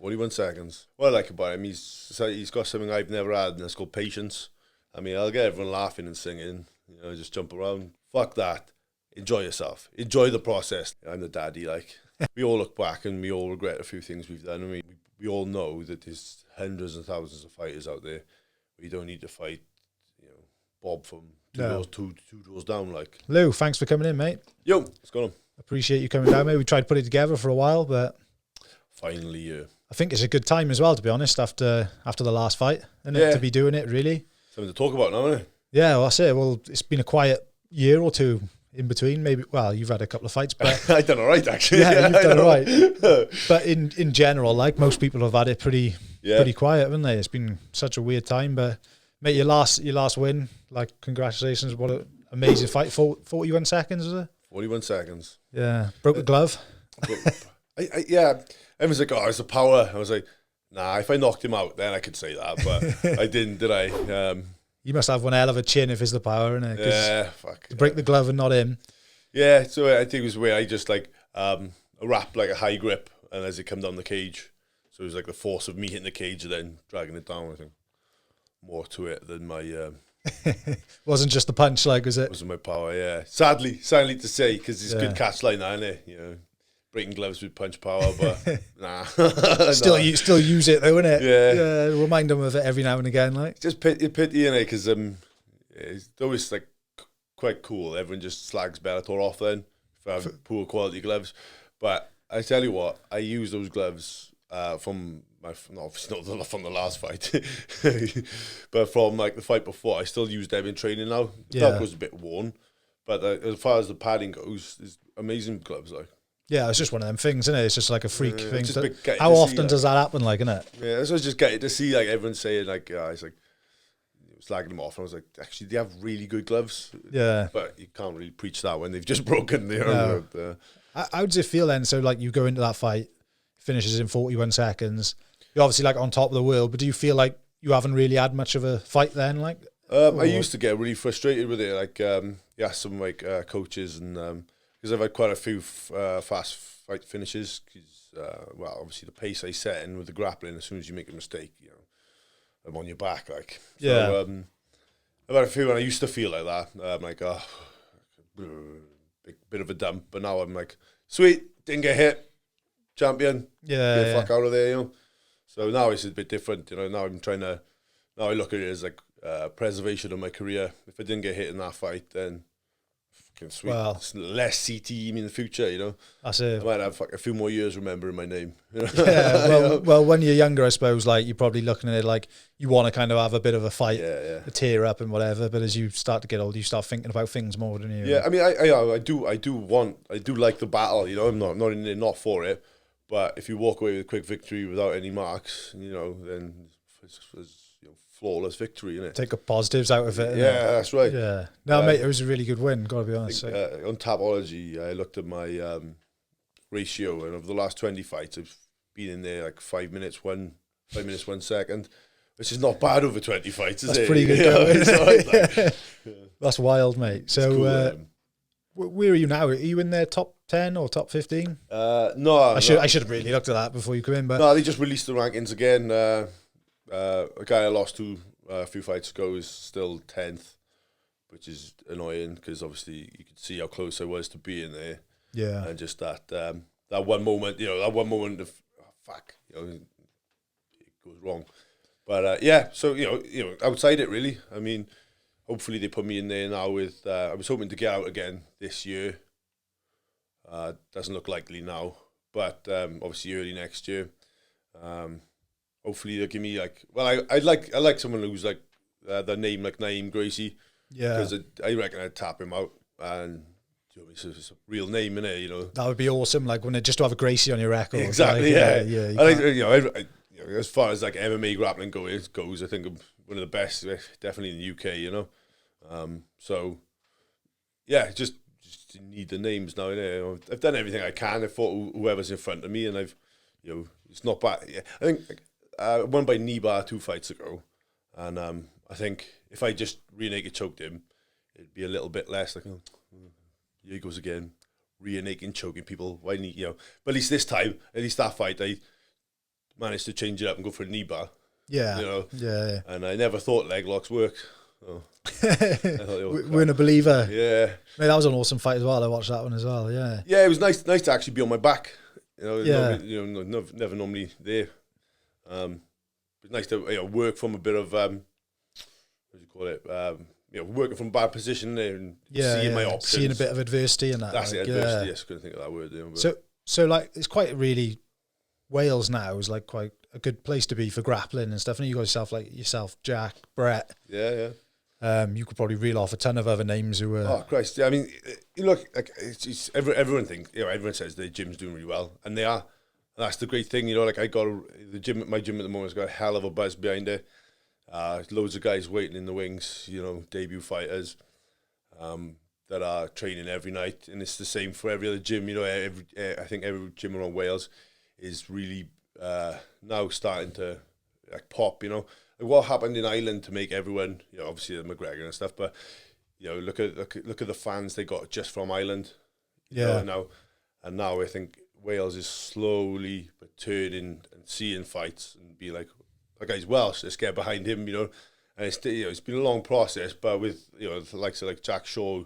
41 seconds. What I like about him, he's got something I've never had, and it's called patience. I mean, I'll get everyone laughing and singing, just jump around. Fuck that. Enjoy yourself. Enjoy the process. I'm the daddy, like. We all look back and we all regret a few things we've done. I mean, we all know that there's hundreds and thousands of fighters out there. We don't need to fight, Bob from two doors down, like. Lou, thanks for coming in, mate. Yo, what's going on? Appreciate you coming down, mate. We tried to put it together for a while, but finally, I think it's a good time as well, to be honest, after the last fight, isn't it, to be doing it, really. Something to talk about now, isn't it? Yeah, well, that's it. Well, it's been a quiet year or two in between, maybe. Well, you've had a couple of fights, but I've done all right, actually. Yeah, you've done all right. But in general, like, most people have had it pretty quiet, haven't they? It's been such a weird time, but mate, your last win, like, congratulations! What an amazing fight! 41 seconds, was it? 41 seconds. Yeah, broke the glove. Everyone's like, oh, it's the power. I was like, nah. If I knocked him out, then I could say that, but I didn't, did I? You must have one hell of a chin if it's the power, innit? Yeah, fuck. To break the glove and not him. Yeah, so I think it was where I just wrapped like a high grip, and as it come down the cage, so it was like the force of me hitting the cage and then dragging it down. I think more to it than my. Wasn't just the punch, like, was it? Wasn't my power, yeah. Sadly to say, because it's a good catch line, isn't it? Breaking gloves with punch power, but nah. Still use it though, innit? Yeah. Remind them of it every now and again, like. Just pity, innit? Because it's always like quite cool. Everyone just slags Bellator off then for having poor quality gloves. But I tell you what, I use those gloves from obviously not from the last fight, but from like the fight before. I still use them in training now. The Velcro's a bit worn, but as far as the padding goes, it's amazing gloves, like. Yeah, it's just one of them things, isn't it? It's just like a freak thing. How often does that happen, like, innit? Yeah, so I was just getting to see, like, everyone saying, like, it's like, slagging them off. And I was like, actually, they have really good gloves. Yeah. But you can't really preach that when they've just broken their own. How does it feel then? So, like, you go into that fight, finishes in 41 seconds. You're obviously, like, on top of the world, but do you feel like you haven't really had much of a fight then, like? I used to get really frustrated with it. Like, some, like, coaches and... because I've had quite a few fast fight finishes. Obviously the pace I set in with the grappling, as soon as you make a mistake, I'm on your back, like. So, I've had a few, and I used to feel like that. I'm like, bit of a dump, but now I'm like, sweet, didn't get hit, champion, get the fuck out of there, So now it's a bit different, Now I look at it as like preservation of my career. If I didn't get hit in that fight, then. Sweet. Well, less CTE in the future, That's it. I might have a few more years remembering my name. Yeah, well, when you're younger, I suppose, like, you're probably looking at it like you want to kind of have a bit of a fight, a tear up and whatever. But as you start to get older, you start thinking about things more, don't you? Yeah, I mean, I do like the battle. I'm not in there not for it. But if you walk away with a quick victory without any marks, then it's flawless victory, innit? Take the positives out of it. Yeah, that's right. Yeah. No, mate, it was a really good win, gotta be honest. On Tapology, I looked at my ratio, and over the last 20 fights, I've been in there like 5 minutes, 1 second, which is not bad over 20 fights, is it? That's pretty good going. That's wild, mate. So, cool, where are you now? Are you in their top 10 or top 15? No. I should have really looked at that before you come in. But no, they just released the rankings again. A guy I lost to a few fights ago is still 10th, which is annoying because obviously you could see how close I was to being there. Yeah. And just that one moment, of it goes wrong. But so outside it really. I mean, hopefully they put me in there now with. I was hoping to get out again this year. Doesn't look likely now, but obviously early next year. Hopefully they'll give me I like someone who's like the name like Naeem Gracie. Yeah. Because I reckon I'd tap him out, and it's a real name, innit? That would be awesome. Like just to have a Gracie on your record. Exactly. Like, yeah. As far as like MMA grappling goes, I think I'm one of the best, definitely in the UK. So yeah, just need the names now. I've done everything I can. I fought whoever's in front of me, and I've it's not bad. Yeah, I think. I won by knee bar 2 fights ago, and I think if I just rear naked choked him, it'd be a little bit less like, here he goes again, rear naked choking people. Why didn't he? But at least this time, at least that fight, I managed to change it up and go for a knee bar. Yeah. You know? Yeah. And I never thought leg locks work. So I thought they were We're in a believer. Yeah. Mate, that was an awesome fight as well. I watched that one as well. Yeah. Yeah, it was nice to actually be on my back. You know, Yeah. never normally there. It's nice to work from a bit of what do you call it? Working from a bad position there and seeing my options, seeing a bit of adversity in that. That's like, it, adversity. Yes, couldn't think of that word. So like it's quite really Wales now is like quite a good place to be for grappling and stuff. And you got yourself, Jack, Brett. Yeah. You could probably reel off a ton of other names who were. Oh Christ! Yeah, I mean, you look like everyone thinks everyone says the gym's doing really well, and they are. And that's the great thing, like I got my gym at the moment has got a hell of a buzz behind it. Loads of guys waiting in the wings, debut fighters that are training every night, and it's the same for every other gym. I think every gym around Wales is really now starting to like pop. Like what happened in Ireland to make everyone, obviously the McGregor and stuff, but look at the fans they got just from Ireland. Now I think Wales is slowly but turning and seeing fights and be like, that guy's Welsh, let's get behind him, and it's it's been a long process, but with the likes of like Jack Shaw,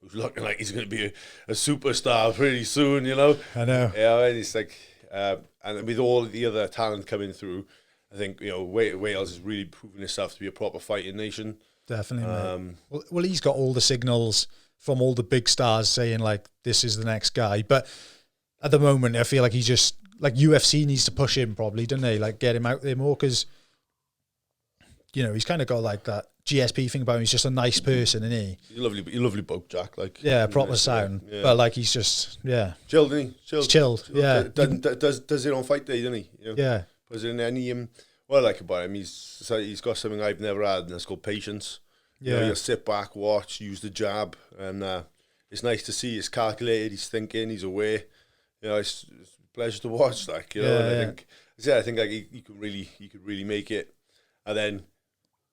who's looking like he's going to be a superstar pretty soon, I know. And it's like, and with all the other talent coming through, I think Wales is really proving itself to be a proper fighting nation. Definitely. Well, he's got all the signals from all the big stars saying like this is the next guy, but at the moment I feel like he's just like UFC needs to push him probably, don't they? Like get him out there more because he's kind of got like that GSP thing about him. He's just a nice person, isn't he? You're lovely bloke, Jack. Like proper sound, but like he's just chilled, isn't he? He's chilled. Yeah, does it on fight day, doesn't he? Yeah. Was there any what I like about him? He's got something I've never had, and it's called patience. Yeah, he'll sit back, watch, use the jab, and it's nice to see. He's calculated. He's thinking. He's aware. It's a pleasure to watch. Like and I think like he could really make it, and then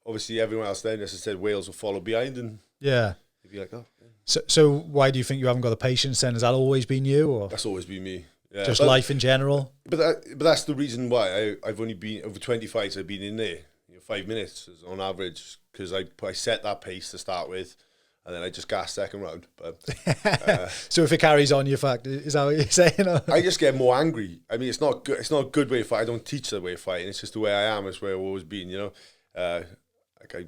obviously everyone else then, as I said, Wales will follow behind, and you'd be like, oh. Yeah. So why do you think you haven't got the patience then? Has that always been you, or that's always been me? Yeah, just life in general. But that's the reason why I've only been over 20 fights. I've been in there 5 minutes on average because I set that pace to start with. And then I just gas second round. But so if it carries on, is that what you're saying? I just get more angry. I mean, it's not good. It's not a good way to fight. I don't teach the way of fighting. It's just the way I am. It's where I've always been. Like I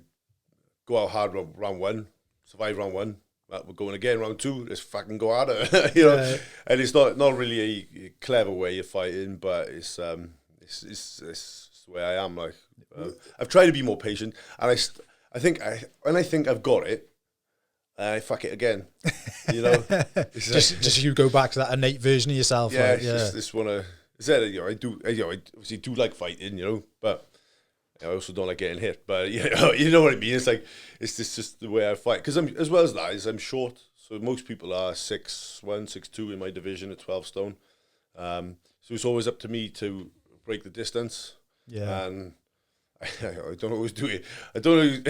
go out hard round one, survive round one. We're going again round two. Let's fucking go harder. And it's not really a clever way of fighting, but it's the way I am. Like I've tried to be more patient, and I think I've got it. I fuck it again, just you go back to that innate version of yourself. Yeah, just want to. I obviously do like fighting, but I also don't like getting hit. But you know what I mean. It's like it's just the way I fight. Because I'm short, so most people are 6'1", 6'2" in my division at 12 stone. So it's always up to me to break the distance. Yeah. And I don't always do it. I don't know.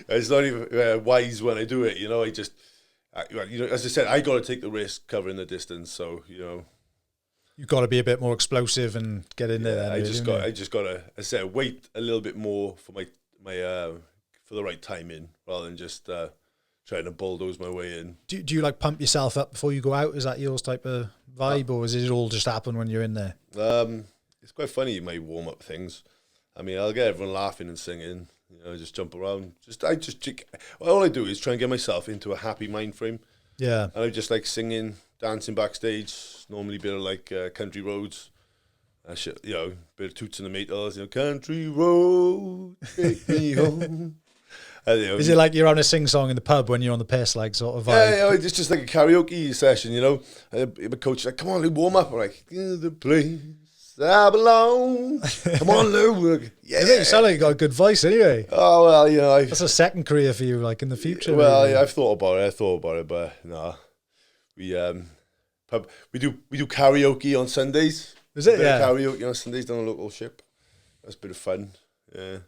It's not even wise when I do it. I just, as I said, I got to take the risk covering the distance. So you've got to be a bit more explosive and get in there. I just got to, as I said, wait a little bit more for my for the right time in, rather than just trying to bulldoze my way in. Do you like pump yourself up before you go out? Is that yours type of vibe, or does it all just happen when you're in there? It's quite funny, my warm up things. I mean, I'll get everyone laughing and singing, just jump around. All I do is try and get myself into a happy mind frame. Yeah. And I just like singing, dancing backstage, normally a bit of like country roads. Bit of Toots and the Maytals, country road, take me home. Is it like you're on a sing-song in the pub when you're on the piss, like sort of vibe? Yeah, it's just like a karaoke session, My coach is like, come on, warm up. I'm like, the place I belong. Come on, Lou. Yeah. You sound like you got a good voice anyway. Oh, well, that's a second career for you, like in the future. Well, yeah, I've thought about it, but no. We do karaoke on Sundays. Is it? Yeah. Karaoke on Sundays down a local ship. That's a bit of fun. Yeah.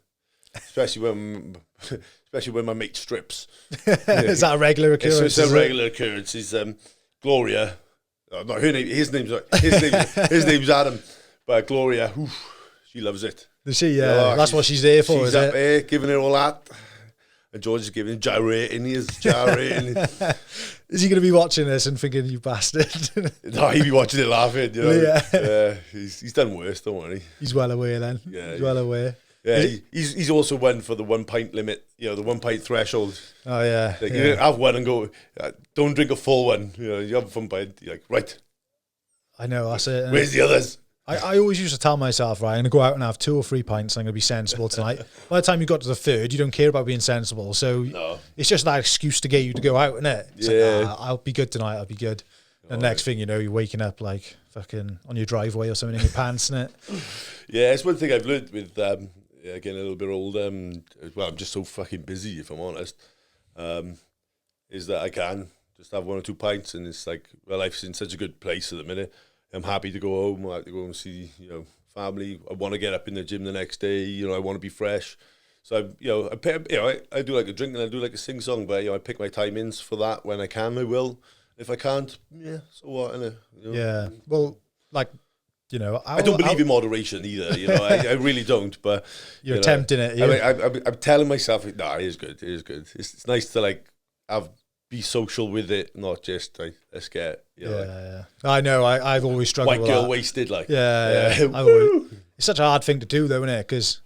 Especially when my mate strips. Is that a regular occurrence? It's a regular occurrence. He's Gloria. No, her name. His name's Adam. But Gloria, she loves it. Does she? Yeah, that's what she's there for. She's is up it? there giving it all that. And George is giving gyrating. He is gyrating. Is he going to be watching this and thinking, you bastard? No, he'd be watching it laughing. You know? Yeah. He's done worse, don't worry. He's well aware then. Yeah, he's well aware. Yeah, he's also one for the 1 pint limit. You know, the 1 pint threshold. Oh yeah. Like, you have one and go. Don't drink a full one. You know, you have 1 pint. You're like, right. I know. That's it. Where's the others? I always used to tell myself, right, I'm going to go out and have 2 or 3 pints and I'm going to be sensible tonight. By the time you got to the third, you don't care about being sensible. So it's just that excuse to get you to go out, isn't it? It's like, I'll be good tonight, I'll be good. And next thing you know, you're waking up like fucking on your driveway or something in your pants, isn't it? Yeah, it's one thing I've learned with getting a little bit older. Well, I'm just so fucking busy, if I'm honest, is that I can just have 1 or 2 pints and it's like, well, life's in such a good place at the minute. I'm happy to go home. I like to go and see, family. I want to get up in the gym the next day. I want to be fresh. So I do like a drink and I do like a sing song, but I pick my timings for that. When I can, I will. If I can't, so what? Innit? Yeah. Well, like, I don't believe in moderation either. I really don't. But you're attempting it. Yeah. I'm telling myself, it is good. It is good. It's nice to like be social with it, not just like let's get. Yeah. I know. I've always struggled. White with girl that. wasted, like. Yeah. It's such a hard thing to do, though, isn't it? Because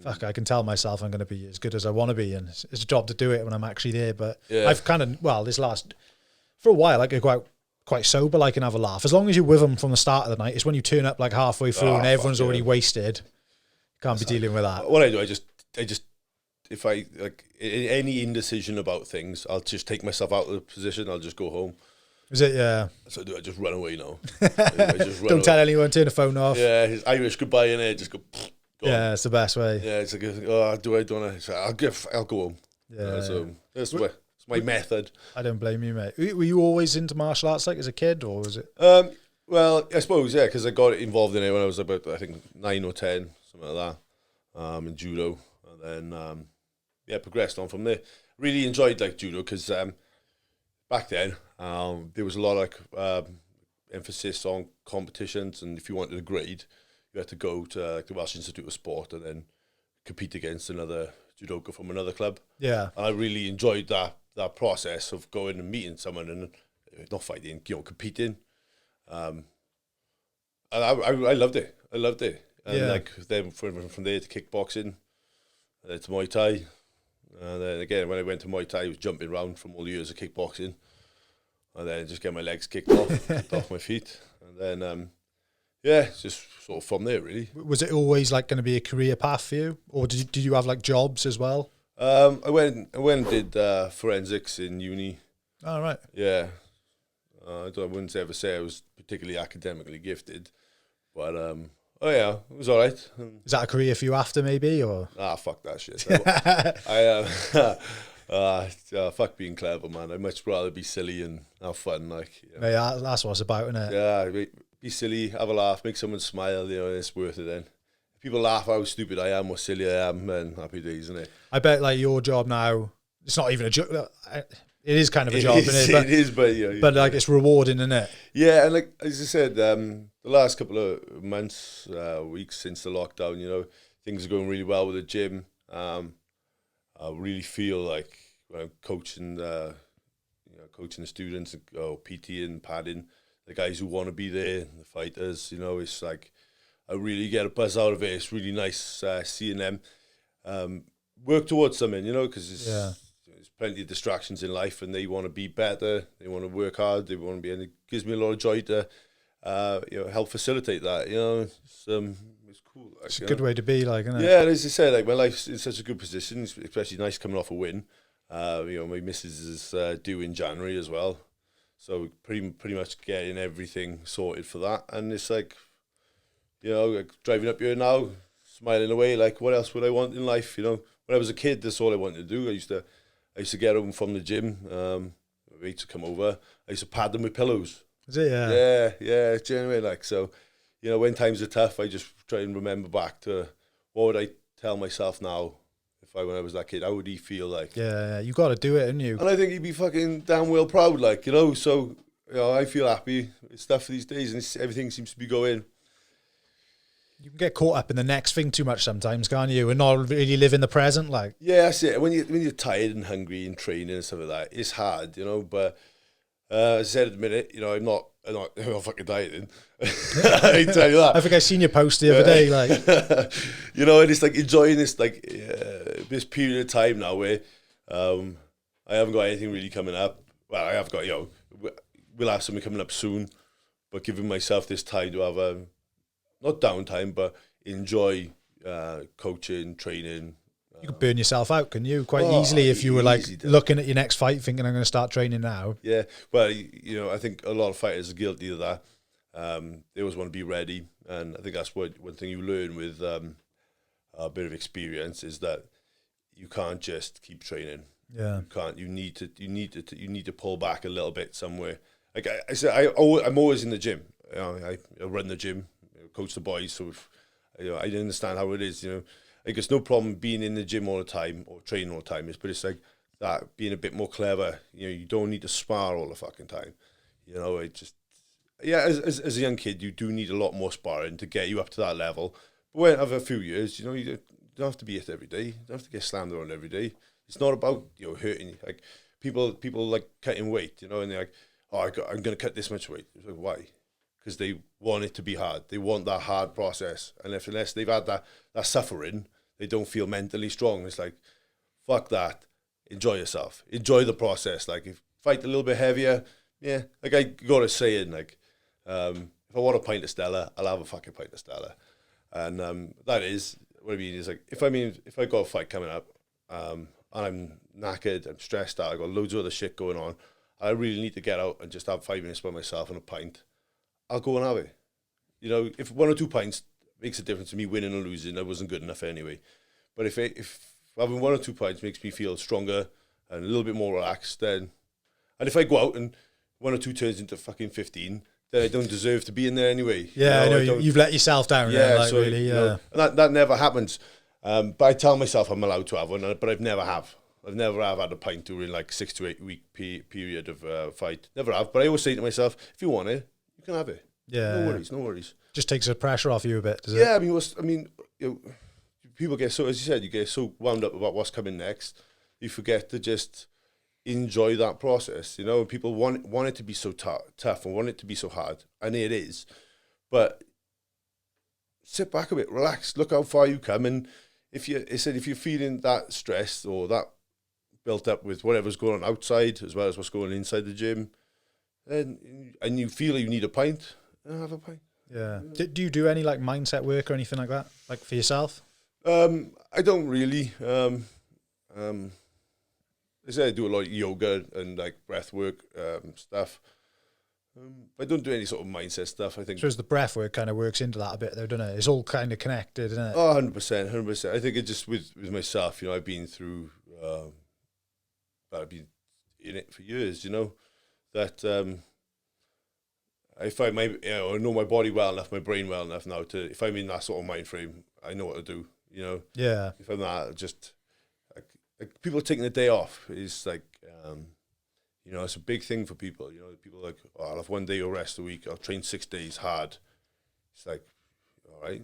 fuck, I can tell myself I'm going to be as good as I want to be, and it's a job to do it when I'm actually there. But I've kind of for a while I could go out quite sober, like, and have a laugh. As long as you're with them from the start of the night, it's when you turn up like halfway through and everyone's already wasted. Can't be dealing with that. What I do, I just if I like any indecision about things, I'll just take myself out of the position. I'll just go home. Is it? Yeah. So I just run away now. Don't tell anyone. Turn the phone off. Yeah, his Irish goodbye in there. Just go. Yeah, it's the best way. Yeah, it's like, I'll go home. Yeah. So that's my method. I don't blame you, mate. Were you always into martial arts, like as a kid, or was it? Well, I suppose because I got involved in it when I was about, I think, 9 or 10, something like that, in judo, and then progressed on from there. Really enjoyed like judo because back then there was a lot of emphasis on competitions, and if you wanted a grade, you had to go to like the Welsh Institute of Sport and then compete against another judoka from another club. Yeah, and I really enjoyed that process of going and meeting someone and not fighting, competing. And I loved it. And like then from there to kickboxing, to Muay Thai. And then again, when I went to Muay Thai, I was jumping around from all the years of kickboxing. And then just get my legs kicked off my feet. And then, just sort of from there, really. Was it always like going to be a career path for you? Or did you have like jobs as well? I went and did forensics in uni. Oh, right. Yeah. I wouldn't ever say I was particularly academically gifted. But, it was all right. Is that a career for you after, maybe? Or fuck that shit. Fuck being clever, man. I'd much rather be silly and have fun. Like, yeah, that's what it's about, isn't it? Yeah, be silly, have a laugh, make someone smile. It's worth it then. If people laugh how stupid I am or silly I am, then happy days, isn't it? I bet like your job now, it's not even a job. It is kind of a job, isn't it? It is, but like it's rewarding, isn't it? Yeah, and like as I said, the last couple of months, weeks since the lockdown, things are going really well with the gym. I really feel like when I'm coaching, coaching the students, PT and padding, the guys who want to be there, the fighters, it's like I really get a buzz out of it. It's really nice seeing them work towards something, because there's plenty of distractions in life, and they want to be better. They want to work hard. They want to be, and it gives me a lot of joy to, help facilitate that. It's cool. Like, it's a good way to be, like, isn't it? Yeah, and as I say, like my life's in such a good position. It's especially nice coming off a win. My missus is due in January as well, so pretty much getting everything sorted for that. And it's like, like driving up here now, smiling away. Like, what else would I want in life? When I was a kid, that's all I wanted to do. I used to get home from the gym. Wait to come over. I used to pad them with pillows. Is it? Yeah. Yeah. Genuinely, like, so. When times are tough, I just try and remember back to what would I tell myself now when I was that kid. How would he feel like? Yeah, you got to do it, haven't you? And I think he'd be fucking damn well proud, like, So I feel happy with stuff these days, and everything seems to be going You can get caught up in the next thing too much sometimes, can't you? And not really live in the present, like. Yeah, that's it. When you're tired and hungry and training and stuff like that, it's hard, you know. But as I said at the minute, you know, I'm not fucking dieting. I tell you that. I think I seen your post the other day, like. You know, and it's like enjoying this this period of time now where I haven't got anything really coming up. Well, I have got, you know, we'll have something coming up soon, but giving myself this time to have not downtime, but enjoy coaching, training. You could burn yourself out, can you? Quite easily if you were like looking at your next fight thinking, I'm going to start training now. Yeah, well, you know, I think a lot of fighters are guilty of that. They always want to be ready, and I think that's one thing you learn with a bit of experience is that you can't just keep training. Yeah, you can't. You need to pull back a little bit somewhere. Like I said, I'm always in the gym. You know, I run the gym, coach the boys, so if, you know, I understand how it is. You know, like it's no problem being in the gym all the time or training all the time. But it's like that being a bit more clever. You know, you don't need to spar all the fucking time. You know, it just as a young kid, you do need a lot more sparring to get you up to that level. But when after a few years, you know, you don't have to be it every day. You don't have to get slammed around every day. It's not about, you know, hurting you. Like people like cutting weight, you know, and they're like, oh, I'm going to cut this much weight. It's like, why? Because they want it to be hard. They want that hard process. And unless they've had that suffering, they don't feel mentally strong. It's like, fuck that. Enjoy yourself. Enjoy the process. Like, if fight a little bit heavier, yeah. Like, I got a saying, like, if I want a pint of Stella, I'll have a fucking pint of Stella. And that is, what I mean is, like, if I got a fight coming up, and I'm knackered, I'm stressed out, I got loads of other shit going on, I really need to get out and just have 5 minutes by myself and a pint, I'll go and have it. You know, if 1 or 2 pints makes a difference to me winning or losing, I wasn't good enough anyway. But if having 1 or 2 pints makes me feel stronger and a little bit more relaxed, then, and if I go out and 1 or 2 turns into fucking 15, then I don't deserve to be in there anyway. Yeah, you know, you've let yourself down. Yeah, like, so, really, yeah. You know, and that never happens. But I tell myself I'm allowed to have one, but I've never had a pint during like 6 to 8 week period of fight. Never have. But I always say to myself, if you want it, you can have it. Yeah, no worries. Just takes the pressure off you a bit, does it? Yeah, I mean, you know, people get so, as you said, you get so wound up about what's coming next, you forget to just enjoy that process. You know, people want it to be so tough and want it to be so hard, and it is. But sit back a bit, relax, look how far you come, and if you're feeling that stressed or that built up with whatever's going on outside as well as what's going on inside the gym, and you feel you need a pint, have a pint. Yeah. Do you do any like mindset work or anything like that, like for yourself? I don't really. I say I do a lot of yoga and like breath work stuff. I don't do any sort of mindset stuff. I think. So the breath work kind of works into that a bit, though, doesn't it? It's all kind of connected, isn't it? Oh, 100%. I think it just with myself. You know, I've been through. I've been in it for years. You know, that I find I know my body well enough, my brain well enough now to, if I'm in that sort of mind frame, I know what to do. You know. Yeah. If I'm not, just like people taking a day off is like. You know, it's a big thing for people. You know, people are like, oh, I'll have 1 day of rest a week. I'll train 6 days hard. It's like, all right,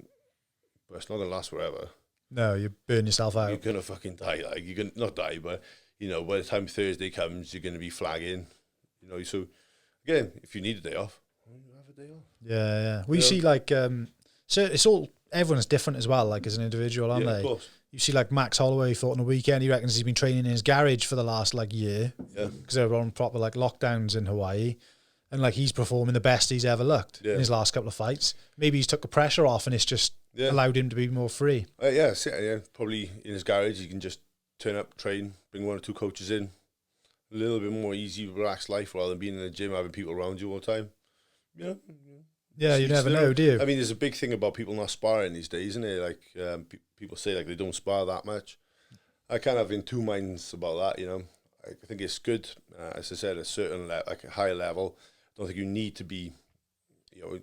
but it's not gonna last forever. No, you burn yourself out. You're gonna fucking die. Like you're gonna not die, but you know, by the time Thursday comes, you're gonna be flagging. You know, so again, if you need a day off, have a day off. Yeah, yeah. We see like, so it's all everyone's different as well. Like as an individual, aren't they? Of course. You see, like Max Holloway fought on the weekend. He reckons he's been training in his garage for the last like year. Yeah. Because they were on proper like lockdowns in Hawaii, and like he's performing the best he's ever looked in his last couple of fights. Maybe he's took the pressure off, and it's just allowed him to be more free. Yeah. Probably in his garage, you can just turn up, train, bring 1 or 2 coaches in. A little bit more easy, relaxed life rather than being in the gym having people around you all the time. Yeah. Yeah, you never know, do you? I mean, there's a big thing about people not sparring these days, isn't it? Like, people say like they don't spar that much. I kind of in 2 minds about that, you know. I think it's good, as I said, a certain like a higher level. I don't think you need to be, you know,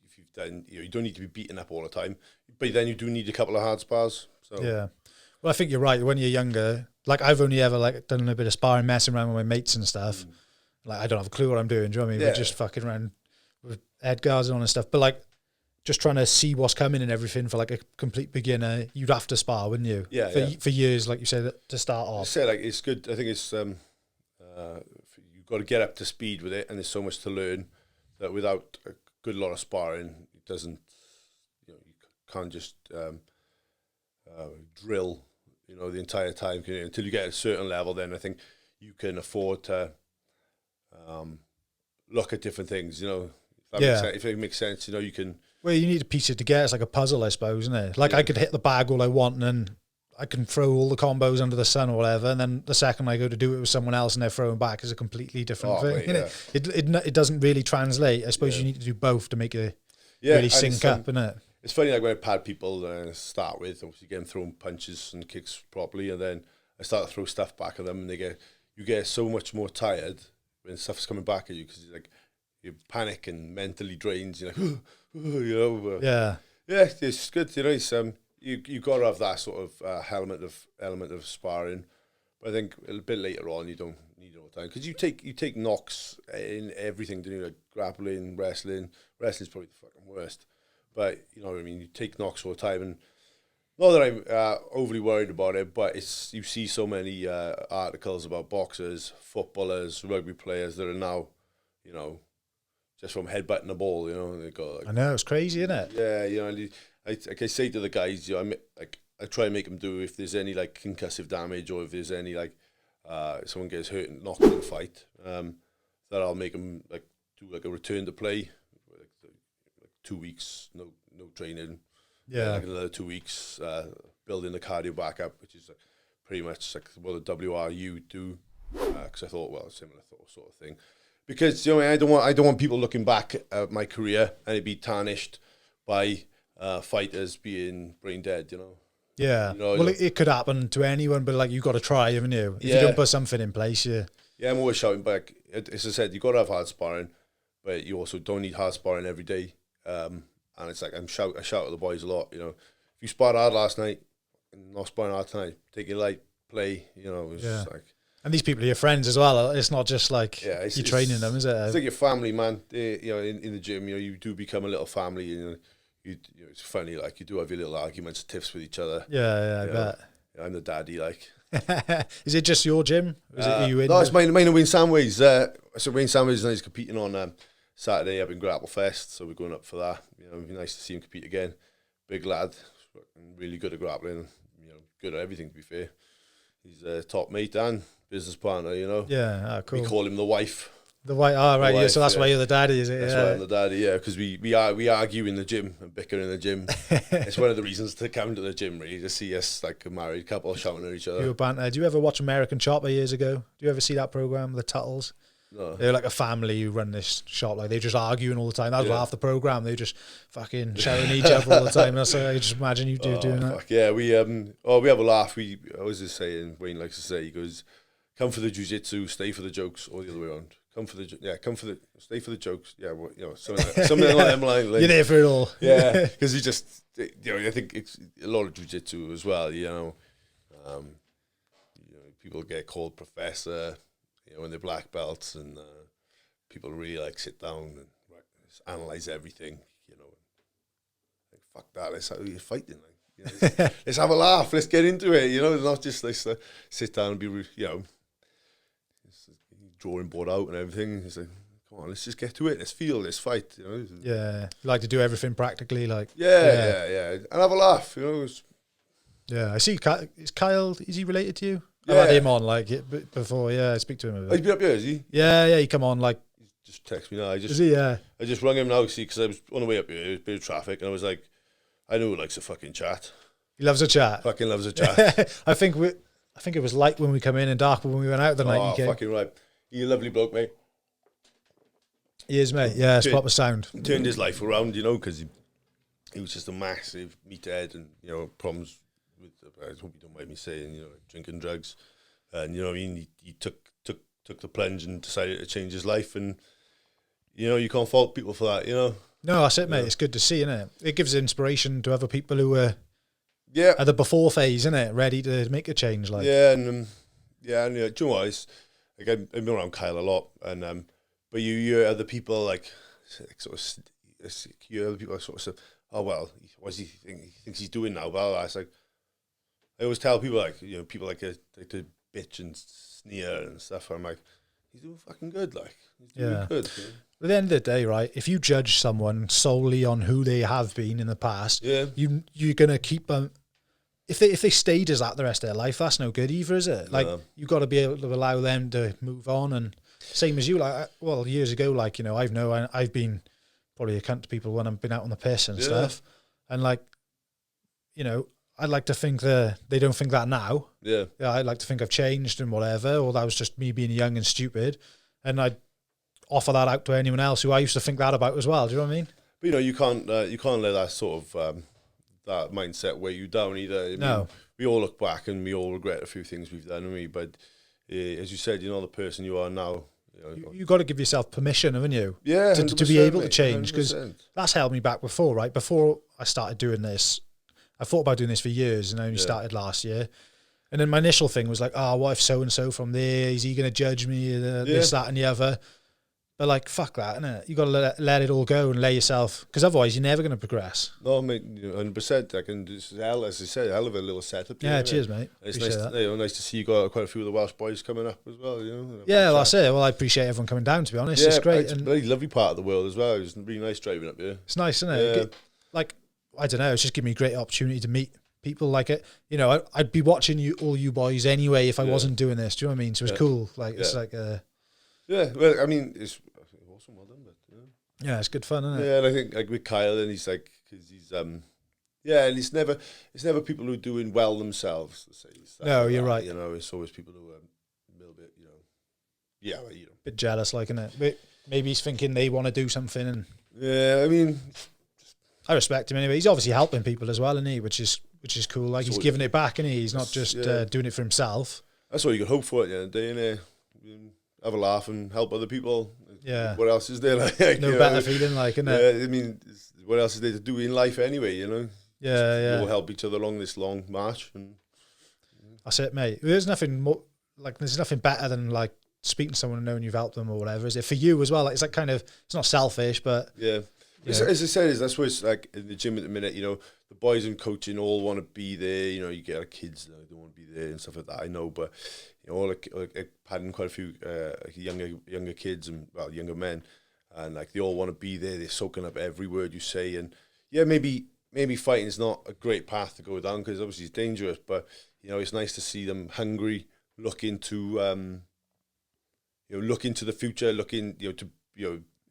if you've done, you don't need to be beaten up all the time. But then you do need a couple of hard spars. So yeah. Well, I think you're right. When you're younger, like I've only ever like done a bit of sparring, messing around with my mates and stuff. Like I don't have a clue what I'm doing. Do you know what I mean? We're just fucking around with head guards on and stuff. But like just trying to see what's coming and everything for like a complete beginner, you'd have to spar, wouldn't you? Yeah, for years, like you said, to start off. I say like it's good. I think it's you've got to get up to speed with it, and there's so much to learn that without a good lot of sparring, it doesn't. You can't just drill. The entire time until you get a certain level. Then I think you can afford to look at different things. If it makes sense, you can. Well, you need to piece it together. It's like a puzzle, I suppose, isn't it? Like I could hit the bag all I want, and then I can throw all the combos under the sun or whatever, and then the second I go to do it with someone else and they're throwing back is a completely different thing. Right, It doesn't really translate. I suppose you need to do both to make it really sync up, innit? It's funny, like when I pad people start with, obviously get them throwing punches and kicks properly, and then I start to throw stuff back at them, and you get so much more tired when stuff's coming back at you because you panic and mentally drains. You're like, yeah, it's good. It's you got to have that sort of element of sparring, but I think a bit later on you don't need it all the time because you take knocks in everything, don't you? Like grappling, wrestling. Wrestling's probably the fucking worst, but you know what I mean. You take knocks all the time, and not that I'm overly worried about it, but you see so many articles about boxers, footballers, rugby players that are now, just from headbutting the ball, they go. Like, I know, it's crazy, isn't it? Yeah, I say to the guys, I try and make them do if there's any like concussive damage or if there's any like someone gets hurt and knocked in a fight, that I'll make them like do like a return to play, like 2 weeks, no training. Yeah, like another 2 weeks, building the cardio back up, which is pretty much like what the WRU do. Because I thought, well, similar sort of thing. Because I don't want people looking back at my career and it be tarnished by fighters being brain dead. Yeah. Well, it could happen to anyone, but like you got to try, haven't you? If you don't put something in place, yeah. Yeah, I'm always shouting back. As I said, you got to have hard sparring, but you also don't need hard sparring every day. And it's like I shout at the boys a lot. If you sparred hard last night and not sparring hard tonight, take it light, play. It's like. And these people are your friends as well. It's not just like you're training them, is it? It's like your family, man. In the gym, you do become a little family. It's funny, like you do have your little arguments, tiffs with each other. Yeah, I bet. I'm the daddy, like. Is it just your gym? Is it you in? No, it's mine and Wayne Samways. So Wayne Samways is competing on Saturday up in Grapple Fest, so we're going up for that. It'd be nice to see him compete again. Big lad, really good at grappling. Good at everything. To be fair, he's a top mate and business partner. Yeah, cool. We call him the wife. The wife. Oh, right. Yeah. So that's why you're the daddy, is it? That's why I'm the daddy. Yeah, because we argue in the gym and bicker in the gym. It's one of the reasons to come to the gym, really, to see us like a married couple shouting at each other. Pure banter. Do you ever watch American Chopper years ago? Do you ever see that program, The Tuttles? No. They're like a family who run this shop. Like they're just arguing all the time. That was half the program. They're just fucking shouting at each other all the time. That's I just imagine you doing that. Yeah, we have a laugh. I was just saying, Wayne likes to say, he goes, "Come for the jiu-jitsu, stay for the jokes," or the other way around. Stay for the jokes. Yeah, something like them lines. You're there for it all. Yeah, because he just, I think it's a lot of jiu-jitsu as well. People get called professor. When they're black belts, and people really like sit down and analyze everything. Like, fuck that. Let's have fighting. Let's have a laugh. Let's get into it. Not just let's sit down and be drawing board out and everything. It's like, come on, let's just get to it. Let's feel. Let's fight. Yeah, like to do everything practically. Like yeah, and have a laugh. Yeah, I see. Is Kyle? Is he related to you? Yeah. I've had him on before. Yeah, I speak to him a bit. He's been up here, is he? Yeah, he come on like. He just text me now. Is he? Yeah. I just rung him now, because I was on the way up here. There was a bit of traffic, and I was like, I know he likes a fucking chat. He loves a chat. Fucking loves a chat. I think it was light when we come in and dark when we went out the night. Oh, fucking right. He's a lovely bloke, mate. He is, mate. Yeah, it's proper sound. Turned his life around, because he was just a massive meathead, and problems with. I hope you don't mind me saying, drinking drugs. And what I mean, he took the plunge and decided to change his life, and you can't fault people for that. No, that's it, mate. It's good to see, isn't it? It gives inspiration to other people who are at the before phase, isn't it? Ready to make a change, like do you know what? It's, like I've been around Kyle a lot, and but you hear other people like sort of hear other people sort of say, "Oh well, what does he thinks he's doing now?" Blah, blah. It's like I always tell people people like to bitch and sneer and stuff. I'm like, he's doing fucking good. Like he's doing good. You know? At the end of the day, right? If you judge someone solely on who they have been in the past, you're gonna keep them. If they stayed as that the rest of their life, that's no good either, is it? Like you got to be able to allow them to move on. And same as you, like years ago, like I've been probably a cunt to people when I've been out on the piss and stuff, and like I'd like to think that they don't think that now. Yeah, I'd like to think I've changed and whatever, or that was just me being young and stupid, and I'd offer that out to anyone else who I used to think that about as well. Do you know what I mean? But you can't let that sort of that mindset weigh you down either. I mean, we all look back and we all regret a few things we've done, but as you said, the person you are now. You got to give yourself permission, haven't you? Yeah, to be able to change, because that's held me back before, right? Before I started doing this, I thought about doing this for years, and I only started last year. And then my initial thing was like, oh, what if so-and-so from there, is he going to judge me, this, that, and the other? But like, fuck that, innit? You got to let it all go and lay yourself, because otherwise you're never going to progress. No, mate, 100%. Like, and as I said, hell of a little setup. Yeah, cheers, mate. It's nice to see you got quite a few of the Welsh boys coming up as well. Yeah, well, that's it. Well, I appreciate everyone coming down. To be honest, it's great. It's a really lovely part of the world as well. It's really nice driving up here. It's nice, isn't it? Yeah. Like, I don't know. It's just giving me a great opportunity to meet people like it. I'd be watching all you boys anyway if I wasn't doing this. Do you know what I mean? So it's cool. Like it's like well, I mean, it's awesome. Well done, but yeah, it's good fun, isn't it? Yeah, and I think like with Kyle, and he's like, because he's and it's never people who are doing well themselves. No, you're right. It's always people who are a little bit, bit jealous, like, isn't it? Maybe he's thinking they want to do something, and I mean, I respect him anyway. He's obviously helping people as well, isn't he? Which is cool. Like he's giving it back, and he's not just doing it for himself. That's what you can hope for at the end of the day, innit? Have a laugh and help other people. Yeah. What else is there? Like, no better feeling, like, isn't it? Yeah, I mean, what else is there to do in life anyway? Yeah. We'll help each other along this long march, and that's it, mate. There's nothing more there's nothing better than like speaking to someone and knowing you've helped them or whatever. Is it for you as well? Like, it's like it's not selfish, but as I said, that's what it's like in the gym at the minute. The boys in coaching all want to be there. You get our kids that don't want to be there and stuff like that. I know, but all like having quite a few younger kids and younger men, and like they all want to be there. They're soaking up every word you say, and maybe fighting is not a great path to go down because obviously it's dangerous. But it's nice to see them hungry, look into the future,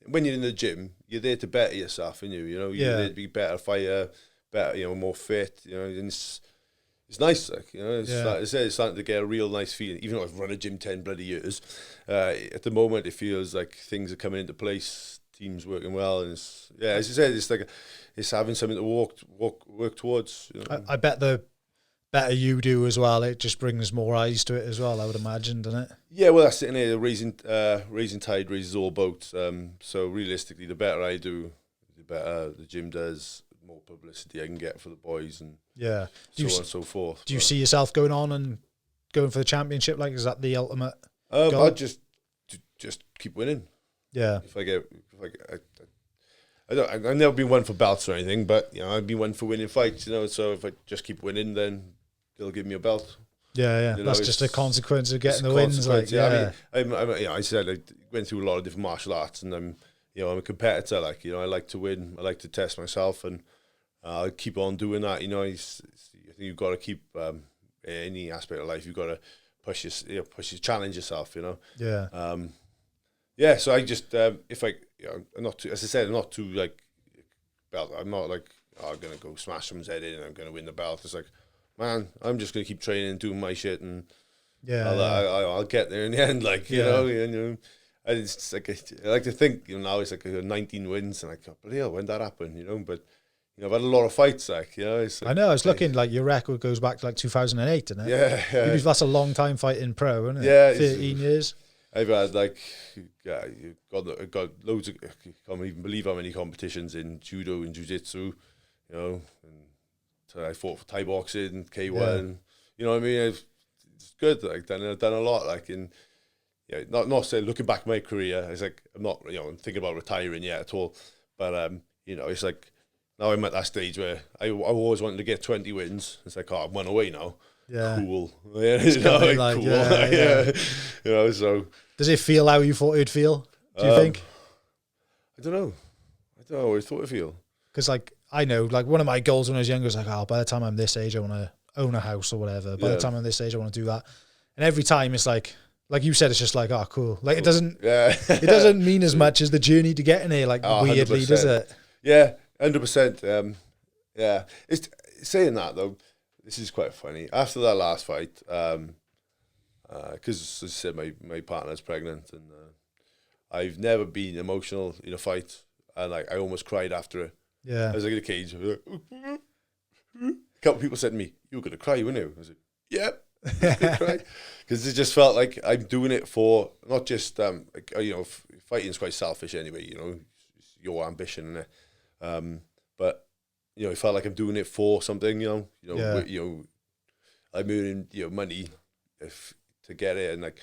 when you're in the gym, you're there to better yourself, and you're there to be better fighter, better, more fit, and it's nice, like, it's starting to get a real nice feeling. Even though I've run a gym 10 bloody years, at the moment it feels like things are coming into place, teams working well, and as I said, it's like it's having something to work towards. I bet the better you do as well, it just brings more eyes to it as well, I would imagine, doesn't it? Yeah, well, that's it. Raising tide raises all boats. So realistically, the better I do, the better the gym does. More publicity I can get for the boys, and so on and so forth. Do you see yourself going on and going for the championship? Like, is that the ultimate goal? I'd just keep winning. Yeah. I've never been one for belts or anything, but I've been one for winning fights. So if I just keep winning, then they'll give me a belt. Yeah. That's just a consequence of getting the wins. Like, I said I went through a lot of different martial arts, and I'm a competitor. Like, I like to win. I like to test myself, and I'll keep on doing that. I think you've got to keep any aspect of life. You've got to push challenge yourself. Yeah. So I just if I I'm not too, as I said, I'm not too like belt. I'm not like I'm gonna go smash someone's head in and I'm gonna win the belt. It's like, man, I'm just gonna keep training and doing my shit, and I'll get there in the end. Like I just like I like to think now it's like 19 wins, and I go, but when did that happen? But I've had a lot of fights. It's like, I know. I was looking like your record goes back to like 2008, isn't it? Yeah. That's a long time fighting pro, isn't it? Yeah, 13 years. I've had got loads of. I can't even believe how many competitions in judo and jiu-jitsu, and so I fought for Thai boxing, K1. Yeah. You know what I mean? It's good. Like I've done a lot. Like not saying looking back at my career, it's like I'm not I'm thinking about retiring yet at all. But you know, it's like now I'm at that stage where I always wanted to get 20 wins. It's like, oh, I'm 1 away now. Yeah. Cool. Yeah, you know, like, cool. Yeah. You know, so. Does it feel how you thought it'd feel? Do you think? I don't know. How I thought it'd feel. Because, like, I know, like, one of my goals when I was younger was like, oh, by the time I'm this age, I want to own a house or whatever. By the time I'm this age, I want to do that. And every time it's like you said, it's just like, oh, cool. Like, it doesn't mean as much as the journey to getting here, like, weirdly, 100%. Does it? Yeah, 100%. Yeah. It's saying that, though, this is quite funny. After that last fight, because, as I said, my partner's pregnant, and I've never been emotional in a fight. And, like, I almost cried after it. Yeah. I was like in a cage. A couple of people said to me, "You were going to cry, weren't you?" I was like, "Yep." Because it just felt like I'm doing it for not just like, you know, fighting is quite selfish anyway, you know, it's your ambition, but you know, it felt like I'm doing it for something, you know, I'm earning, you know, money to get it, and like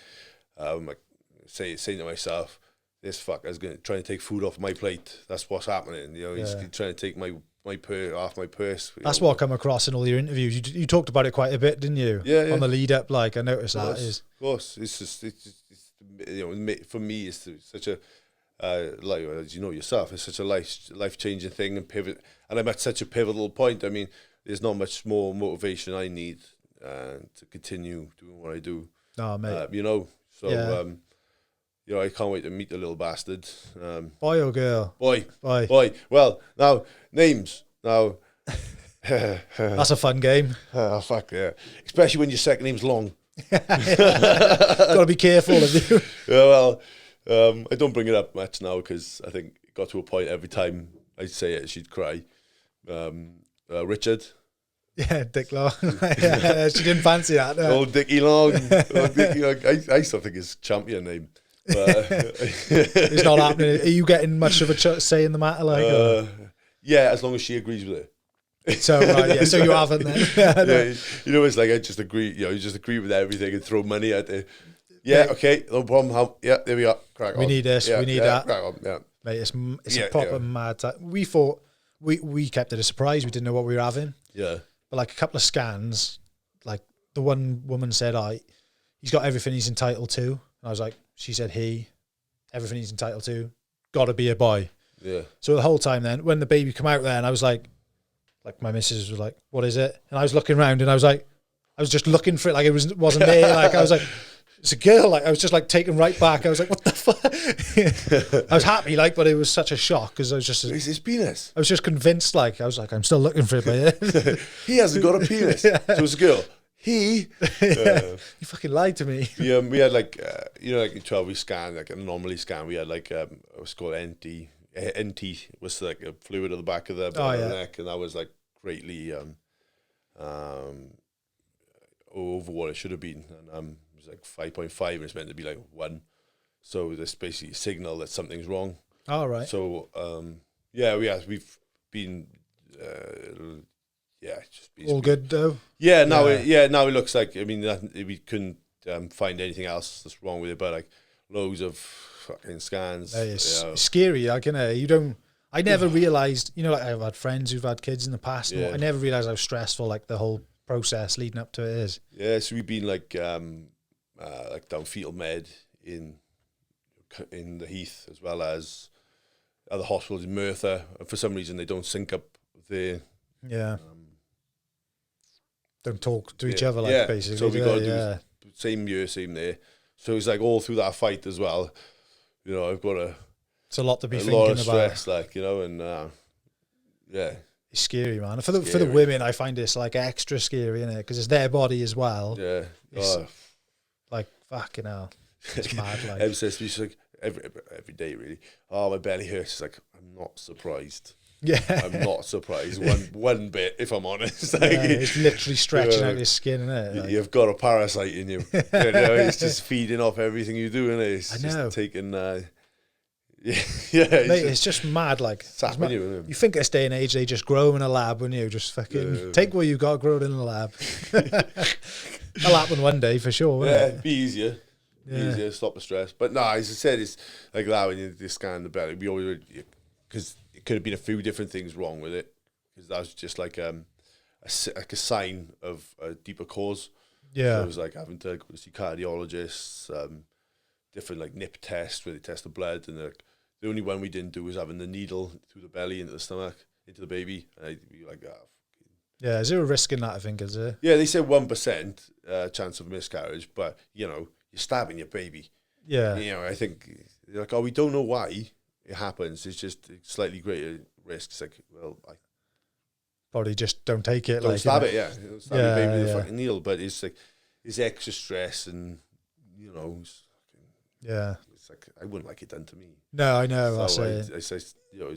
saying to myself, this fucker's going to try and take food off my plate. That's what's happening, you know. He's trying to take my off my purse. That's what I come across in all your interviews. You talked about it quite a bit, didn't you? Yeah. On the lead up, like, I noticed that. Of course. It's just, you know, for me, it's such a, like, as you know yourself, it's such a life-changing thing and pivot. And I'm at such a pivotal point. I mean, there's not much more motivation I need to continue doing what I do. Oh, mate. You know, so, you know, I can't wait to meet the little bastard. Boy or girl? Boy. Well, now, names. Now, that's a fun game. Oh, fuck, yeah. Especially when your second name's long. Got to be careful of you. Yeah, well, I don't bring it up much now because I think it got to a point every time I say it, she'd cry. Richard. Yeah, Dick Long. Yeah, she didn't fancy that. No. Old Dickie Long. I still think it's champion name. But, it's not happening. Are you getting much of a say in the matter? Like, yeah, as long as she agrees with it. So so you haven't then. Yeah, you know, it's like I just agree. You know, you just agree with everything and throw money at it. Yeah, okay, no problem. Yeah, there we are. Crack on. We need this. Yeah, we need that. Crack on. Yeah, mate, it's a proper mad time. We thought we kept it a surprise. We didn't know what we were having. Yeah, but like a couple of scans, like the one woman said, he's got everything he's entitled to. And I was like, she said everything he's entitled to, got to be a boy. Yeah. So the whole time then, when the baby come out there, and I was like my missus was like, what is it? And I was looking around and I was just looking for it, like it wasn't there. Like I was like, it's a girl. Like I was just like taken right back. I was like, what the fuck? I was happy, like, but it was such a shock because I was just. Is his penis? I was just convinced, like, I was like, I'm still looking for it, but he hasn't got a penis. So it's a girl. You fucking lied to me. Yeah, we had like, you know, like a 12-week scan, like an anomaly scan. We had like, it was called NT. NT was like a fluid at the back of the neck, and that was like greatly over what it should have been. And it was like 5.5, and it's meant to be like 1. So this basically a signal that something's wrong. All right. So we've been just all good though. Yeah, now it looks like, I mean, we couldn't find anything else that's wrong with it, but like loads of fucking scans. It's scary, like, you know, I never realised, you know, like I've had friends who've had kids in the past, and I never realised how stressful like the whole process leading up to it is. Yeah, so we've been like down fetal med in the Heath, as well as other hospitals in Merthyr. For some reason they don't sync up there. Don't talk to each other, like, basically. So we got to do same year, same there. So it's like all through that fight as well. You know, I've got it's a lot to be thinking lot of about. Stress, like, you know, and it's scary, man. For the women, I find it's like extra scary, innit? Because it's their body as well. Yeah. Like, fucking hell. It's mad. Like, Em says to me, she's like, every day, really. Oh, my belly hurts. She's like, I'm not surprised. Yeah, I'm not surprised one bit, if I'm honest. Like, it's literally stretching out your skin, isn't it? Like, you've got a parasite in you. You know, it's just feeding off everything you do, and it's just taking. Mate, it's just mad. Like, mad. You think at this day and age they just grow in a lab, when you just fucking take what you got, grow it in a lab. That'll happen one day for sure. Won't it? It'd be easier. Easier, stop the stress. But no, as I said, it's like that when you scan the belly. We always, because it could have been a few different things wrong with it, because that was just like a sign of a deeper cause. Yeah. So it was like having to go to see cardiologists, different like nip tests where they test the blood, and the only one we didn't do was having the needle through the belly into the stomach, into the baby. And I'd be like, yeah, is there a risk in that, I think, is there? Yeah, they said 1% chance of miscarriage, but, you know, you're stabbing your baby. Yeah. You know, I think, they're like, oh, we don't know why it happens. It's just a slightly greater risk. It's like, well, I probably just don't take it. don't like, stab it, yeah. Don't stab your baby with a yeah. fucking needle, but it's like, it's extra stress and, you know, yeah. it's like, I wouldn't like it done to me. No, I know. So you know,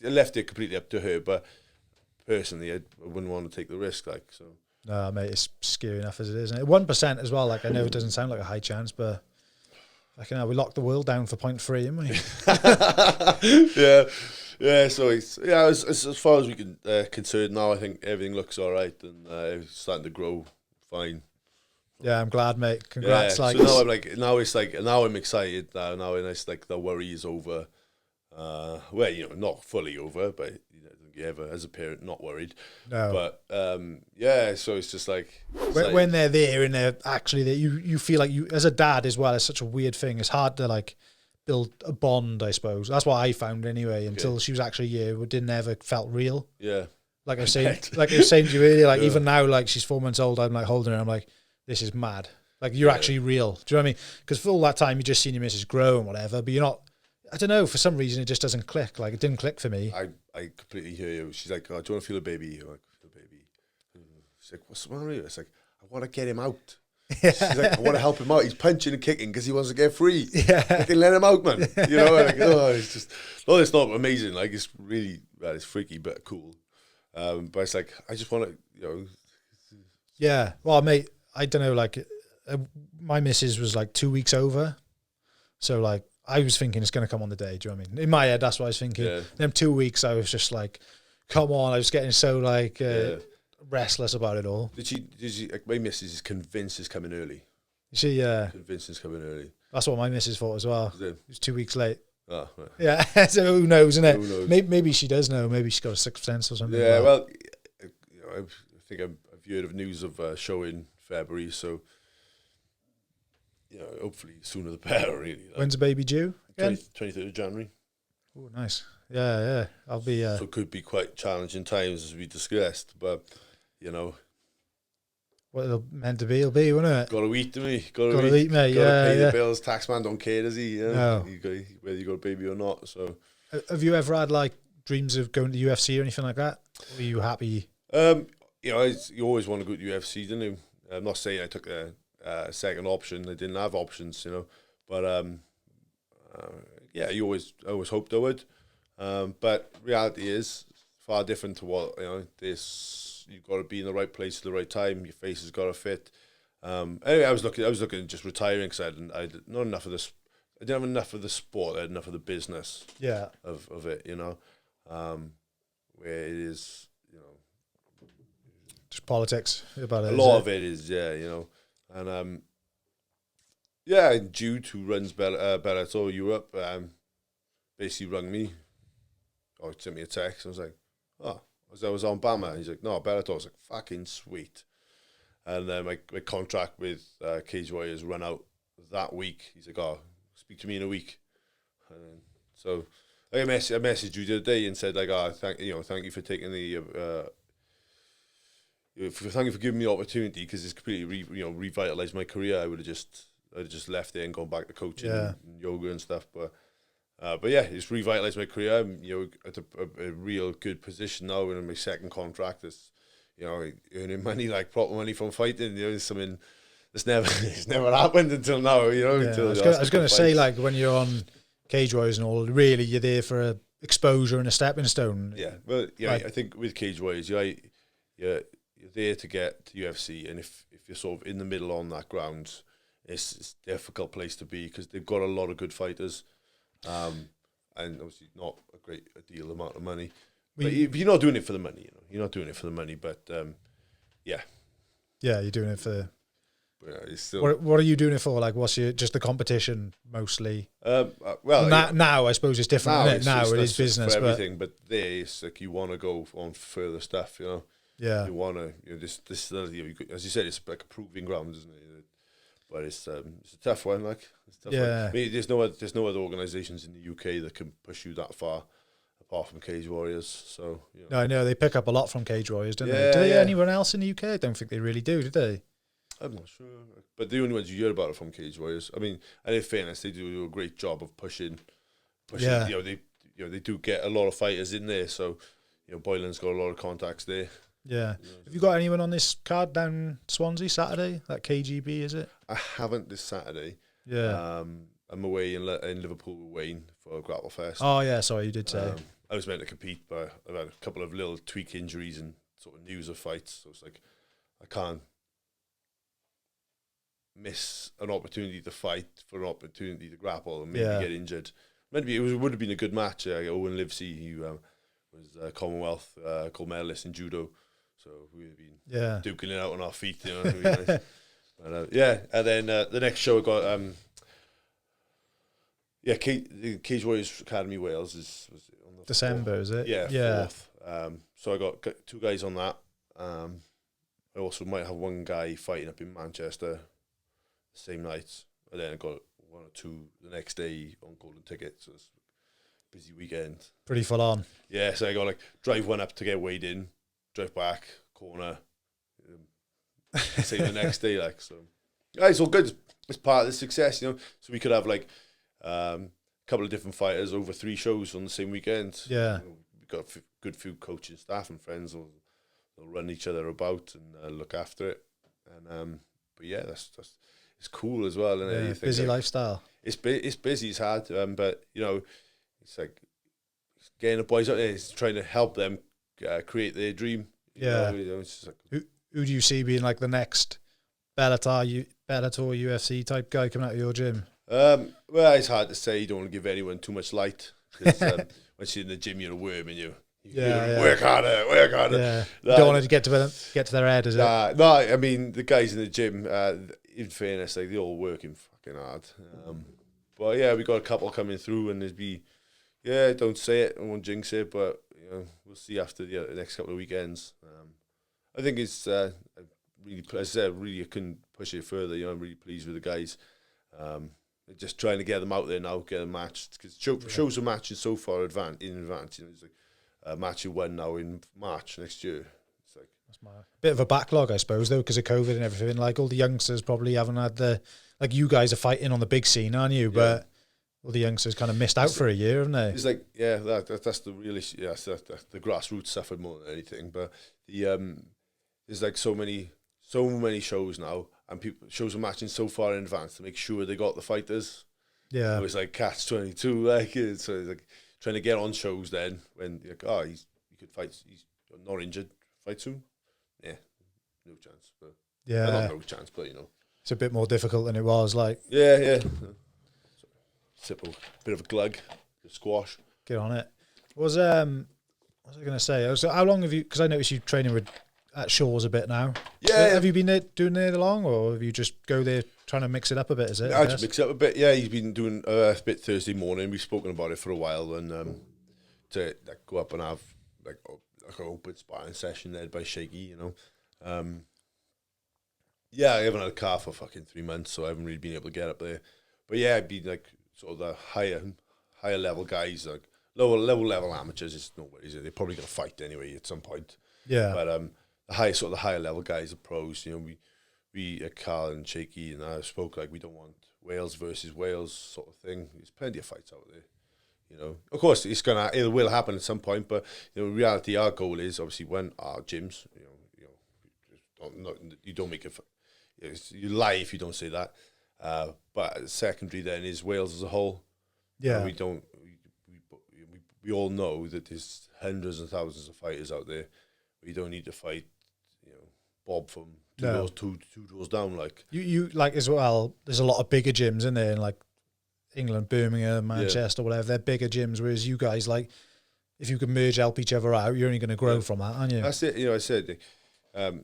I left it completely up to her, but personally, I wouldn't want to take the risk, like, so. No, mate, it's scary enough as it is. 1% as well. Like, I know it doesn't sound like a high chance, but like, you know, we locked the world down for 0.3, didn't we? yeah. So it's as far as we can concerned now. I think everything looks all right, and it's starting to grow fine. Yeah, I'm glad, mate. Congrats. Yeah, like, so now I'm excited. Now it's like the worry is over. Well, you know, not fully over, but you know, you ever as a parent not worried. No. But yeah, so it's just like when they're there and they're actually there, you feel like you as a dad as well. It's such a weird thing. It's hard to like build a bond, I suppose. That's what I found anyway. Until she was actually here, it didn't ever felt real. Yeah. Like I was saying to you earlier, like even now, like she's 4 months old, I'm like holding her, I'm like, this is mad. Like you're actually real. Do you know what I mean? Because for all that time, you just seen your missus grow and whatever, but you're not. I don't know. For some reason, it just doesn't click. Like it didn't click for me. I completely hear you. She's like, oh, do you want to feel a baby? I'm like, feel a baby. She's like, what's the matter with you? It's like, I want to get him out. She's like, I want to help him out. He's punching and kicking because he wants to get free. Yeah. I can let him out, man. You know, like, it's just, no, it's not amazing. Like, it's really, well, it's freaky, but cool. But it's like, I just want to, you know. Yeah. Well, mate, I don't know. Like, my missus was like 2 weeks over. So, like, I was thinking it's going to come on the day. Do you know what I mean? In my head, that's what I was thinking. Yeah. Then 2 weeks, I was just like, come on. I was getting so, like, restless about it all. Did she, like, my missus is convinced it's coming early. She, convinced it's coming early. That's what my missus thought as well. It was 2 weeks late. Oh, right. Yeah. So who knows, isn't it? Who knows? Maybe she does know. Maybe she's got a sixth sense or something. Yeah, well, you know, I think I've heard of news of a show in February, so, you know, hopefully sooner the better, really. Like, when's the baby due? 23rd of January. Oh, nice. Yeah. I'll be... So it could be quite challenging times, as we discussed, but, you know... What it'll meant to be, it'll be, won't it? Got to eat, mate. Got to eat, mate. Got to pay the bills. Taxman don't care, does he? You know? No. Whether you got a baby or not, so... Have you ever had, like, dreams of going to the UFC or anything like that? Or are you happy? You know, you always want to go to UFC, don't you? I'm not saying I took a second option. I didn't have options, you know. But, yeah, I always hoped I would. But reality is far different to what, you know, you've got to be in the right place at the right time. Your face has got to fit. Anyway, I was looking at just retiring because I didn't have enough of the sport. I had enough of the business. Yeah. Of it, you know, where it is, you know, just politics about it. A lot of it is, yeah, you know, and yeah, Jude, who runs Bellator Europe, basically rang me, or sent me a text. I was like, oh. I was on Bama. He's like, no, Bellator. I was like, fucking sweet. And then my contract with Cage Warriors run out that week. He's like, oh, speak to me in a week. And so like, I messaged you the other day and said, like, oh, thank you for taking the thank you for giving me the opportunity, because it's completely revitalized my career. I would have just left it and gone back to coaching and yoga and stuff, but yeah, it's revitalized my career. I'm, you know, at a real good position now in my second contract. It's, you know, earning money, like proper money from fighting. You know, it's something that's it's never happened until now. You know, I was going to say, like, when you're on Cage Warriors and all, really you're there for a exposure and a stepping stone. Yeah, well, yeah, like, I think with Cage Warriors, you're there to get to UFC, and if you're sort of in the middle on that ground, it's a difficult place to be because they've got a lot of good fighters. And obviously not a great deal amount of money. But you're not doing it for the money, you know. You're not doing it for the money, but yeah. Yeah, you're doing it for But it's still. What are you doing it for? Like, what's just the competition mostly? Well, now I suppose it's different. Now it is business for everything, but there it's like you want to go on further stuff. You know. Yeah. You want to. This as you said, it's like a proving ground, isn't it? But it's a tough one. Like, it's a tough one. I mean, there's no other organisations in the UK that can push you that far, apart from Cage Warriors. So no, I know they pick up a lot from Cage Warriors, don't they? Do they anyone else in the UK? I don't think they really do they? I'm not sure, but the only ones you hear about are from Cage Warriors. I mean, and in fairness, they do a great job of pushing. Yeah. They do get a lot of fighters in there. So, Boylan's got a lot of contacts there. Yeah. Have you got anyone on this card down Swansea Saturday? That KGB, is it? I haven't this Saturday. Yeah. I'm away in Liverpool with Wayne for Grapple Fest. Oh, yeah, sorry, you did say. I was meant to compete, but I've had a couple of little tweak injuries and sort of news of fights. So it's like, I can't miss an opportunity to fight for an opportunity to grapple and maybe get injured. Maybe it would have been a good match. Owen Livesey, he was a Commonwealth gold medalist in judo. So we've been duking it out on our feet, Really nice. But, and then the next show I got, Cage Warriors Academy Wales was on the December, 4th. Is it? Yeah, 4th. So I got 2 guys on that. I also might have 1 guy fighting up in Manchester the same night, and then I got 1 or 2 the next day on golden tickets. So it's a busy weekend. Pretty full on. Yeah, so I got drive 1 up to get weighed in. Drive back, corner, same the next day, so. Yeah, it's all good. It's part of the success, So we could have a couple of different fighters over 3 shows on the same weekend. Yeah, we've got good few coaching staff and friends. They'll run each other about and look after it. And but yeah, that's it's cool as well. And you think, busy lifestyle. It's busy. It's hard, but it's like getting the boys out there. It's trying to help them. Create their dream. It's just like, who do you see being like the next Bellator UFC type guy coming out of your gym? Well, it's hard to say. You don't want to give anyone too much light. Once you're in the gym, you're a worm, and you work harder. Yeah. You don't want to get to their head, is it? No, I mean the guys in the gym. In fairness, they're all working fucking hard. But yeah, we got a couple coming through, and there's don't say it. I won't jinx it, but we'll see after the next couple of weekends. I think it's really, as I said, I couldn't push it further. I'm really pleased with the guys. Just trying to get them out there now, get them matched, because shows are matching so far in advance. It's like a match you won now in March next year. It's like that's my bit of a backlog, I suppose, though, because of COVID and everything. Like all the youngsters probably haven't had like you guys are fighting on the big scene, aren't you? Yeah. But all the youngsters kind of missed out for a year, haven't they? It's like, that's the real issue. Yeah, the grassroots suffered more than anything. But there's like so many shows now, and shows are matching so far in advance to make sure they got the fighters. Yeah, it's like catch-22. So it's like trying to get on shows then when you're like, he could fight. He's not injured. Fight soon. Yeah, no chance. But not no chance, but it's a bit more difficult than it was. Like sip a bit of a glug, a squash. Get on it. What was I going to say? So how long have you? Because I noticed you training at Shaw's a bit now. Yeah. Have you been there doing there long, or have you just go there trying to mix it up a bit? Is it? I just mix it up a bit. Yeah, he's been doing a bit Thursday morning. We've spoken about it for a while, and to go up and have like an open sparring session led by Shaky. I haven't had a car for fucking 3 months, so I haven't really been able to get up there. But yeah, I'd be like sort of the higher level guys, like lower level amateurs. It's no worries. They're probably gonna fight anyway at some point. Yeah. But the higher level guys are pros. We Carl and Shaky and I spoke like we don't want Wales versus Wales sort of thing. There's plenty of fights out there. Of course it will happen at some point, but in reality our goal is obviously when our gyms, you don't make it. You lie if you don't say that. But secondary then is Wales as a whole. Yeah. We all know that there's hundreds and thousands of fighters out there. We don't need to fight, Bob from two doors down. Like you like as well. There's a lot of bigger gyms in there, in like England, Birmingham, Manchester, whatever. They're bigger gyms. Whereas you guys, like, if you can help each other out, you're only going to grow from that, aren't you? That's it. I said, the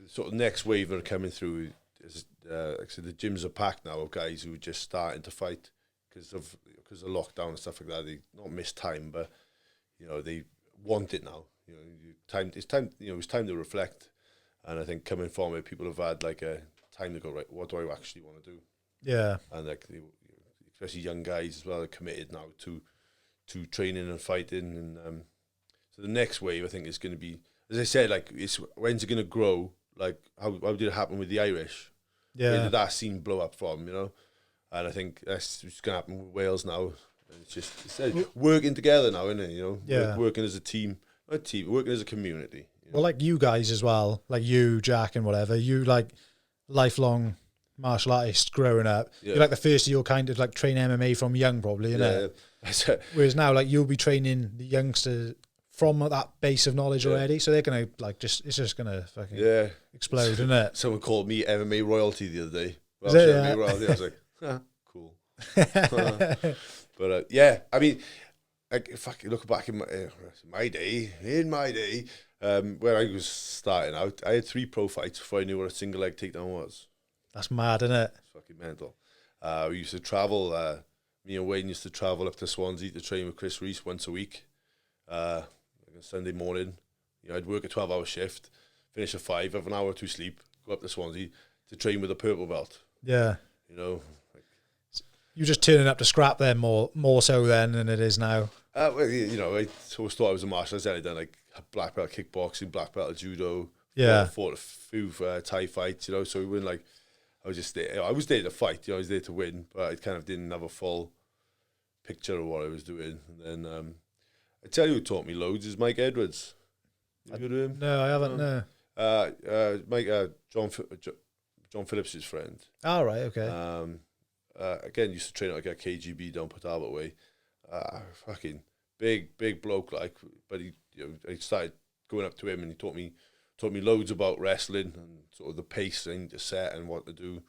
sort of next wave that are coming through is like I said, the gyms are packed now of guys who are just starting to fight because of lockdown and stuff like that. They not miss time, but they want it now. It's time to reflect. And I think coming from it, people have had like a time to go, right, what do I actually want to do? Yeah. And like especially young guys as well are committed now to training and fighting. And so the next wave, I think, is going to be, as I said, like when's it going to grow? Like how did it happen with the Irish? Yeah. Where did that scene blow up from? And I think that's what's going to happen with Wales now. And it's working together now, isn't it? Yeah. Working as a team, working as a community. Well, like you guys as well, like you, Jack, and whatever. You like lifelong martial artists growing up. Yeah. You're like the first of your kind of like train MMA from young, probably, innit? Yeah. Whereas now, like you'll be training the youngsters from that base of knowledge already, so they're gonna it's just gonna fucking explode, isn't it? Someone called me MMA royalty the other day. Well, MMA royalty. I was like, cool. But I mean, like if I look back in my day, when I was starting out, I had 3 pro fights before I knew what a single leg takedown was. That's mad, isn't it? It's fucking mental. We used to travel. Me and Wayne used to travel up to Swansea to train with Chris Reese once a week. Like a Sunday morning, I'd work a 12-hour shift, finish at 5, have an hour to sleep, go up to Swansea to train with a purple belt. Yeah. You're just turning up to scrap then more so then than it is now. I always thought I was a martial artist. I'd done like black belt kickboxing, black belt judo. Yeah. Fought a few Thai fights, so we wouldn't like. I was just there. I was there to fight. I was there to win, but I kind of didn't have a full picture of what I was doing. And then I tell you who taught me loads is Mike Edwards. You heard of him? No, I haven't. No. Mike, John Phillips' friend. Oh, right, okay. Again, used to train at like a KGB down Port Talbot way. Fucking big bloke, like. But I started going up to him, and he taught me loads about wrestling and sort of the pace and the set and what to do.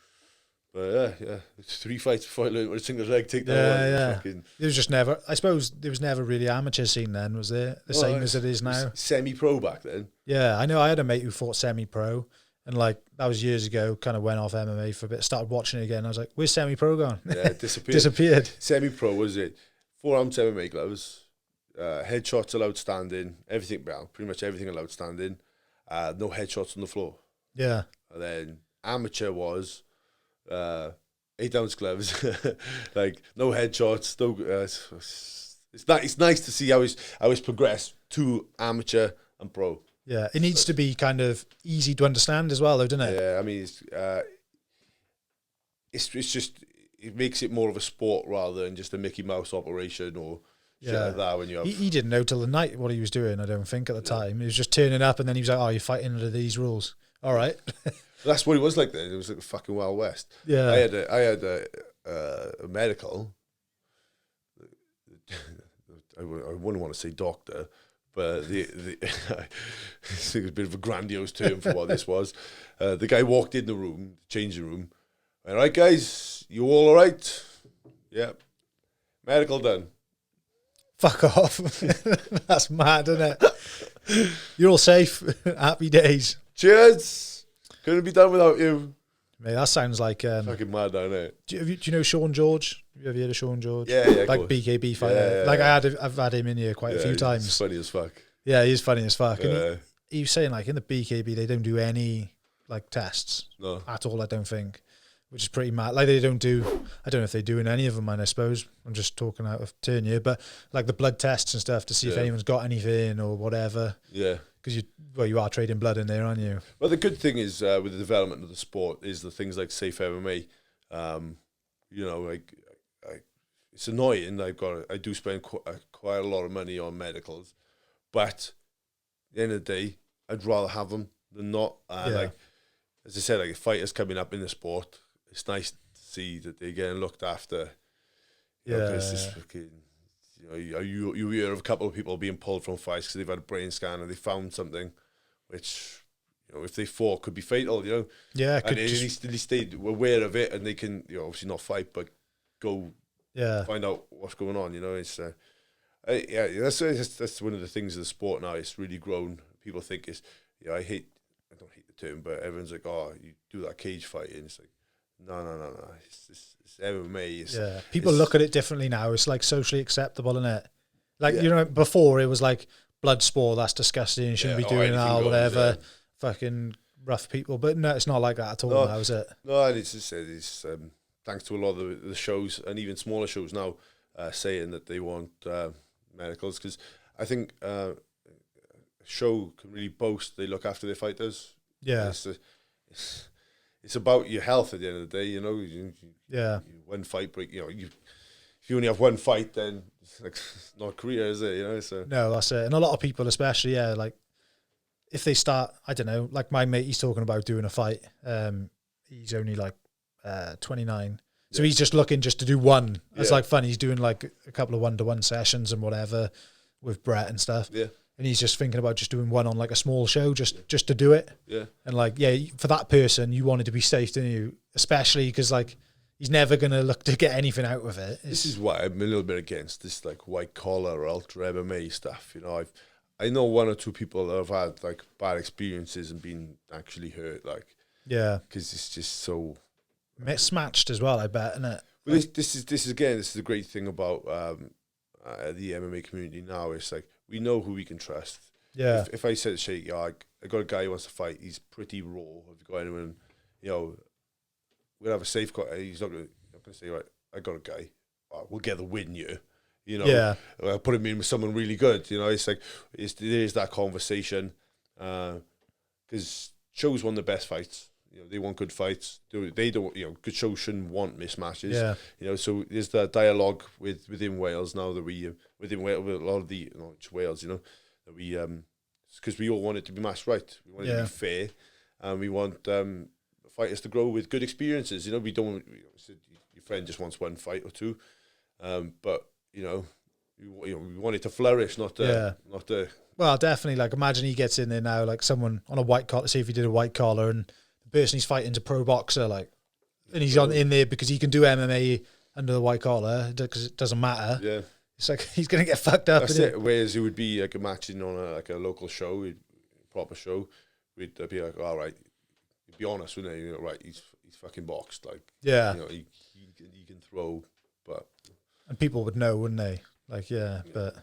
But it's 3 fights before I learned what a single leg takedown was. Yeah. Fucking, there was just never. I suppose there was never really amateur scene then, was there? Same as it is now. Semi-pro back then. Yeah, I know. I had a mate who fought semi-pro, and like that was years ago. Kind of went off MMA for a bit. Started watching it again. I was like, "Where's semi-pro gone?" Yeah, it disappeared. Disappeared. Semi-pro was it? 4-ounce MMA gloves, headshots allowed standing, everything. Well, pretty much everything allowed standing. No headshots on the floor. Yeah. And then amateur was 8-ounce gloves, like no headshots. No, it's nice to see how it's progressed to amateur and pro. Yeah, it needs to be kind of easy to understand as well, though, doesn't it? Yeah, I mean, it's just it makes it more of a sport rather than just a Mickey Mouse operation or shit like that. When you have he didn't know till the night what he was doing. I don't think at the time he was just turning up, and then he was like, "Oh, you're fighting under these rules." All right. That's what it was like then. It was like the fucking Wild West. Yeah. I had a medical. I wouldn't want to say doctor, but it's a bit of a grandiose term for what this was. The guy walked in the room, changing room. All right, guys, you all right? Yeah. Medical done. Fuck off. That's mad, isn't it? You're all safe. Happy days. Cheers. Couldn't be done without you. Mate, that sounds like fucking mad, don't it? Do you know Sean George? Have you ever heard of Sean George? Yeah. Like BKB fighter. I've had him in here quite a few times. He's funny as fuck. Yeah, he's funny as fuck. And he was saying like in the BKB they don't do any like tests at all. I don't think, which is pretty mad. Like they don't do. I don't know if they do in any of them. I suppose I'm just talking out of turn here, but like the blood tests and stuff to see if anyone's got anything or whatever. Yeah. Because you are trading blood in there, aren't you? Well, the good thing is with the development of the sport is the things like safe MMA. Like it's annoying. I do spend quite a lot of money on medicals, but at the end of the day, I'd rather have them than not. Like as I said, like fighters coming up in the sport, it's nice to see that they're getting looked after. You hear of a couple of people being pulled from fights because they've had a brain scan and they found something, which if they fought could be fatal. Yeah, and at least they aware of it and they can obviously not fight but go find out what's going on. It's that's one of the things of the sport now. It's really grown. People think it's I don't hate the term, but everyone's like, oh, you do that cage fighting. It's like No. It's MMA. Yeah, people look at it differently now. It's like socially acceptable, isn't it? Like, you know, before it was like blood sport, that's disgusting, you shouldn't be doing that or whatever. Fucking rough people. But no, it's not like that at all now, is it? No, and it's thanks to a lot of the shows and even smaller shows now saying that they want medicals, because I think a show can really boast they look after their fighters. Yeah. It's about your health at the end of the day, you know. One fight break, you know, if you only have one fight, then it's not a career, is it? You know, so no, that's it. And a lot of people, especially, like if they start, I don't know, like my mate, he's talking about doing a fight. He's only like 29, so he's just looking just to do one. It's like fun. He's doing like a couple of 1-to-1 sessions and whatever with Brett and stuff. Yeah. And he's just thinking about just doing one on like a small show, just to do it. Yeah. And like, for that person, you wanted to be safe, didn't you? Especially because like he's never going to look to get anything out of it. This is why I'm a little bit against this like white collar ultra MMA stuff. You know, I know one or two people that have had like bad experiences and been actually hurt. Like, because it's just so mismatched as well. I bet, isn't it? Well, this is the great thing about the MMA community now. It's like we know who we can trust. Yeah. If I said, "Shake, I got a guy who wants to fight. He's pretty raw. Have you got anyone? You know, we'll have a safe call. He's not going to say, right, I got a guy. We'll get the win, you know. I'll put him in with someone really good. You know, it's like there's that conversation because shows want the best fights. You know, they want good fights. They don't. You know, good shows shouldn't want mismatches. Yeah. You know, so there's that dialogue within Wales now that we within Wales, with a lot of the Wales. You know, that we because we all want it to be matched right. We want it to be fair, and we want fighters to grow with good experiences. You know, we don't. Your friend just wants one fight or two, but you know, we want it to flourish, not to. Well, definitely. Like, imagine he gets in there now, like someone on a white collar. See if he did a white collar, and the person he's fighting is a pro boxer, like, and he's in there because he can do MMA under the white collar because it doesn't matter. Yeah, it's like he's gonna get fucked up. That's it. Whereas it would be like a matching on a local show, a proper show. We'd be like, all right. Be honest, wouldn't they? You know, right? He's fucking boxed. Like, you know, he can throw, but and people would know, wouldn't they? Like, but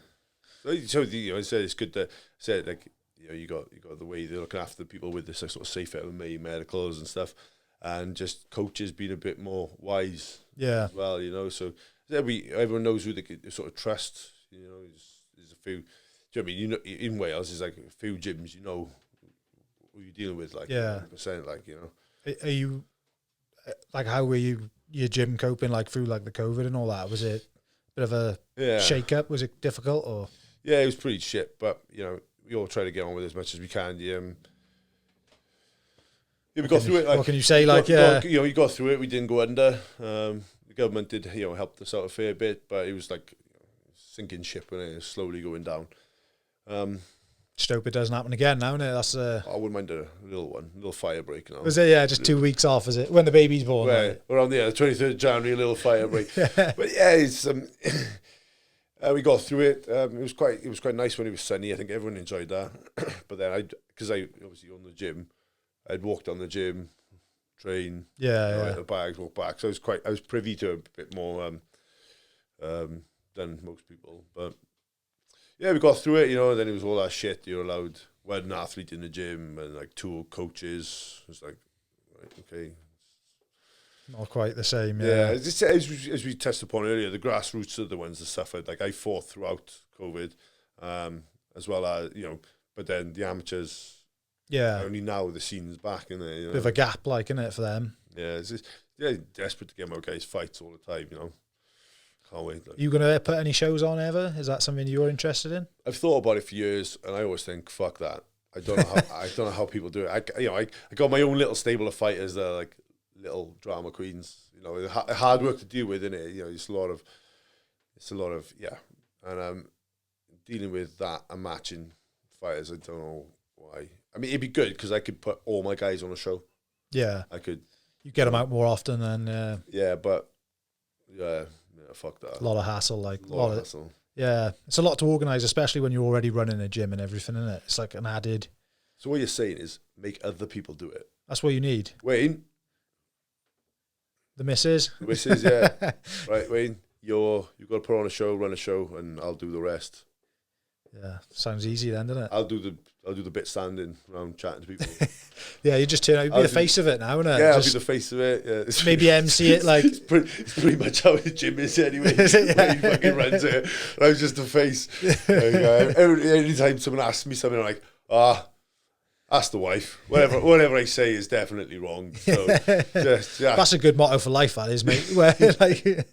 so you know, I said it's good to say like, you know, you got the way they're looking after the people with this sort of safe MMA medicals and stuff, and just coaches being a bit more wise, as well, you know. So everyone knows who they could sort of trust. You know, there's a few. Do you know what I mean? You know, in Wales, there's like a few gyms, you know, who you're dealing with, like 100%, like, you know. Are you like, how were your gym coping like through like the COVID and all that? Was it a bit of a shake up? Was it difficult or? Yeah, it was pretty shit, but you know, we all try to get on with it as much as we can. We got through it. Like, what can you say? You got through it. We didn't go under. The government did, you know, help us out a fair bit, but it was like sinking ship and it was slowly going down. Just hope it doesn't happen again now, innit? That's I wouldn't mind a little fire break now. Was it, just 2 weeks off, is it? When the baby's born? Right, around the 23rd of January, a little fire break. But yeah, it's we got through it. It was quite nice when it was sunny. I think everyone enjoyed that. But then because I obviously own the gym, I'd walk down the gym, train, the bags, walk back. So I was privy to a bit more than most people, but. Yeah, we got through it, you know, and then it was all that shit. You're allowed one athlete in the gym and like 2 coaches. It's like, right, okay. Not quite the same, as we touched upon earlier, the grassroots are the ones that suffered. Like, I fought throughout COVID, as well as, you know, but then the amateurs, only now the scene's back, in there. You know? Bit of a gap, like, innit, for them. Yeah, it's just, desperate to get my guys fights all the time, you know. Can't wait. Like. You going to put any shows on ever? Is that something you're interested in? I've thought about it for years, and I always think, fuck that. I don't know how people do it. I got my own little stable of fighters that are like little drama queens. You know, hard work to deal with, isn't it? You know, it's a lot of and dealing with that and matching fighters. I don't know why. I mean, it'd be good because I could put all my guys on a show. Yeah, I could. You get them out more often, and fuck that. A lot of hassle, like a lot of hassle. Yeah, it's a lot to organise, especially when you're already running a gym and everything, isn't it? It's like an added. So what you're saying is make other people do it. That's what you need. Wayne, The missus. The missus, yeah. Right, Wayne, you've got to put on a show, run a show, and I'll do the rest. Yeah, sounds easy then, doesn't it? I'll do the bit standing around chatting to people. Yeah, you just turn out, you'll be the face of it now, innit? Yeah, I'll be the face of it. Yeah. Maybe MC it like. It's pretty much how the gym is anyway. Is it? Yeah. He fucking runs it. And I was just the face. Anytime someone asks me something, I'm like, ask the wife. Whatever I say is definitely wrong. So that's a good motto for life, that is, mate. Where, like,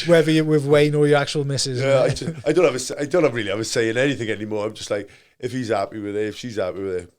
whether you're with Wayne or your actual missus. Yeah, I don't really have a say in anything anymore. I'm just like, if he's happy with it, if she's happy with it,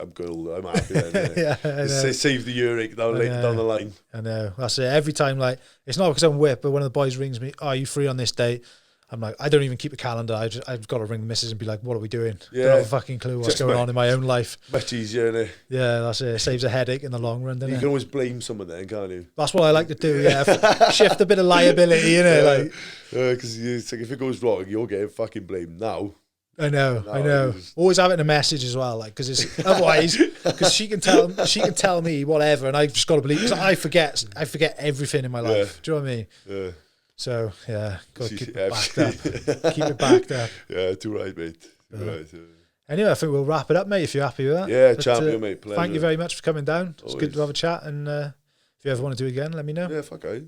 I'm good. I'm happy then. Yeah, save the earache down the line. I know. That's it. Every time, like, it's not because I'm whipped, but when the boys rings me, are you free on this date? I'm like, I don't even keep a calendar. I've got to ring the missus and be like, what are we doing? Yeah. Don't have a fucking clue what's going on in my own life. Much easier, innit? Yeah, that's it. It saves a headache in the long run, doesn't it? You can always blame someone then, can't you? That's what I like to do, yeah. Shift a bit of liability, innit? Because it's like, if it goes wrong, you're getting fucking blamed now. I know. Always have it in a message as well, like, because it's otherwise, because she can tell me whatever, and I've just got to believe. Because I forget everything in my life. Do you know what I mean? Yeah. So yeah, got to keep it backed up. Keep it backed up. Yeah, too right, mate. Right. Anyway, I think we'll wrap it up, mate. If you're happy with that. Yeah, champion, mate. Pleasure. Thank you very much for coming down. It's good to have a chat, and if you ever want to do it again, let me know. Yeah, fuck it.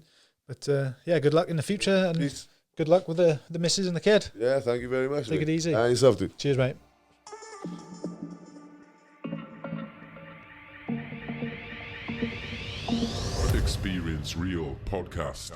But yeah, good luck in the future, and peace. Good luck with the missus and the kid. Yeah, thank you very much. Take it easy. And yourself, dude. Cheers, mate. Experience Real Podcast.